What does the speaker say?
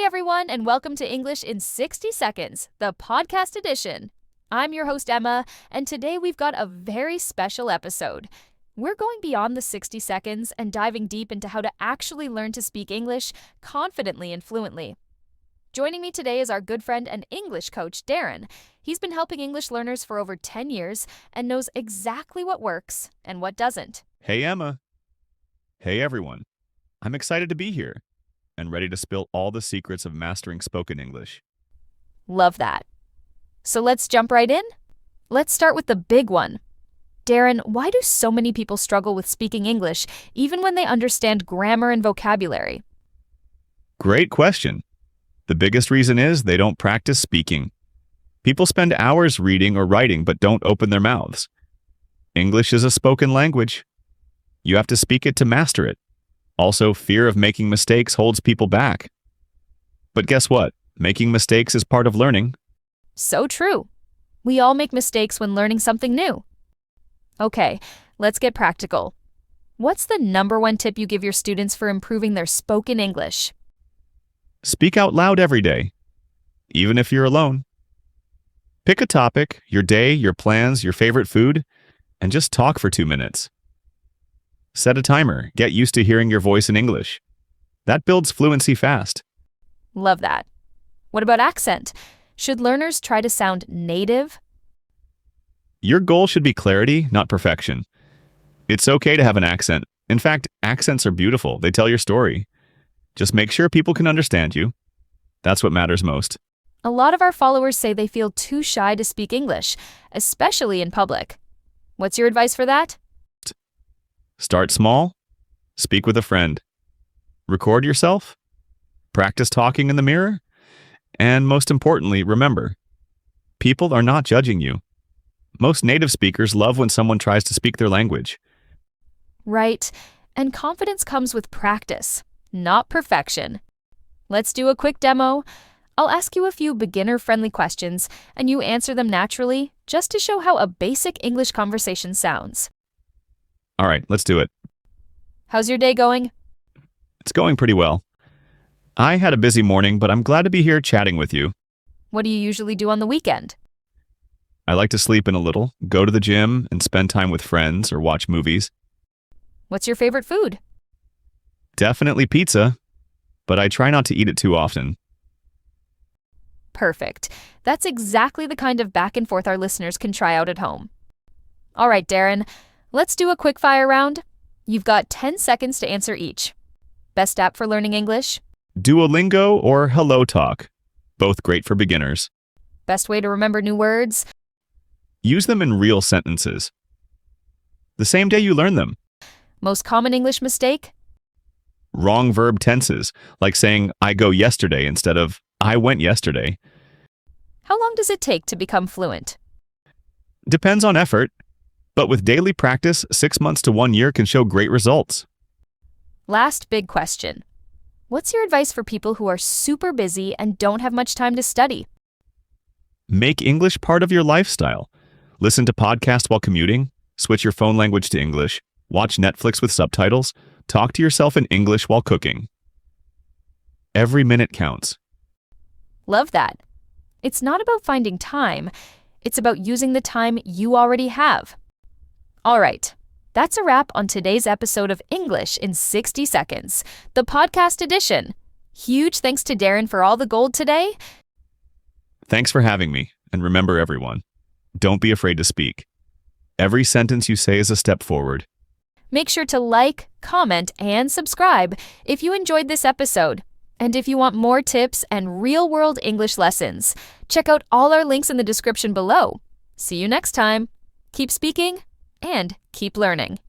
Hey everyone, and welcome to English in 60 Seconds, the podcast edition. I'm your host, Emma, and today we've got a very special episode. We're going beyond the 60 seconds and diving deep into how to actually learn to speak English confidently and fluently. Joining me today is our good friend and English coach, Darrin. He's been helping English learners for over 10 years and knows exactly what works and what doesn't. Hey, Emma. Hey, everyone. I'm excited to be here and ready to spill all the secrets of mastering spoken English. Love that. So let's jump right in. Let's start with the big one. Darrin, why do so many people struggle with speaking English even when they understand grammar and vocabulary? Great question. The biggest reason is they don't practice speaking. People spend hours reading or writing but don't open their mouths. English is a spoken language. You have to speak it to master it. Also, fear of making mistakes holds people back. But guess what? Making mistakes is part of learning. So true. We all make mistakes when learning something new. Okay, let's get practical. What's the number one tip you give your students for improving their spoken English? Speak out loud every day, even if you're alone. Pick a topic, your day, your plans, your favorite food, and just talk for 2 minutes. Set a timer. Get used to hearing your voice in English. That builds fluency fast. Love that. What about accent? Should learners try to sound native? Your goal should be clarity, not perfection. It's okay to have an accent. In fact, accents are beautiful. They tell your story. Just make sure people can understand you. That's what matters most. A lot of our followers say they feel too shy to speak English, especially in public. What's your advice for that? Start small. Speak with a friend. Record yourself. Practice talking in the mirror. And most importantly, remember, people are not judging you. Most native speakers love when someone tries to speak their language. Right. And confidence comes with practice, not perfection. Let's do a quick demo. I'll ask you a few beginner-friendly questions, and you answer them naturally, just to show how a basic English conversation sounds. All right, let's do it. How's your day going? It's going pretty well. I had a busy morning, but I'm glad to be here chatting with you. What do you usually do on the weekend? I like to sleep in a little, go to the gym, and spend time with friends or watch movies. What's your favorite food? Definitely pizza, but I try not to eat it too often. Perfect. That's exactly the kind of back and forth our listeners can try out at home. All right, Darrin, let's do a quick fire round. You've got 10 seconds to answer each. Best app for learning English? Duolingo or HelloTalk, both great for beginners. Best way to remember new words? Use them in real sentences. The same day you learn them. Most common English mistake? Wrong verb tenses, like saying I go yesterday instead of I went yesterday. How long does it take to become fluent? Depends on effort, but with daily practice, 6 months to 1 year can show great results. Last big question. What's your advice for people who are super busy and don't have much time to study? Make English part of your lifestyle. Listen to podcasts while commuting, switch your phone language to English, watch Netflix with subtitles, talk to yourself in English while cooking. Every minute counts. Love that. It's not about finding time. It's about using the time you already have. All right. That's a wrap on today's episode of English in 60 Seconds, the podcast edition. Huge thanks to Darrin for all the gold today. Thanks for having me, and remember everyone, don't be afraid to speak. Every sentence you say is a step forward. Make sure to like, comment, and subscribe if you enjoyed this episode. And if you want more tips and real-world English lessons, check out all our links in the description below. See you next time. Keep speaking and keep learning.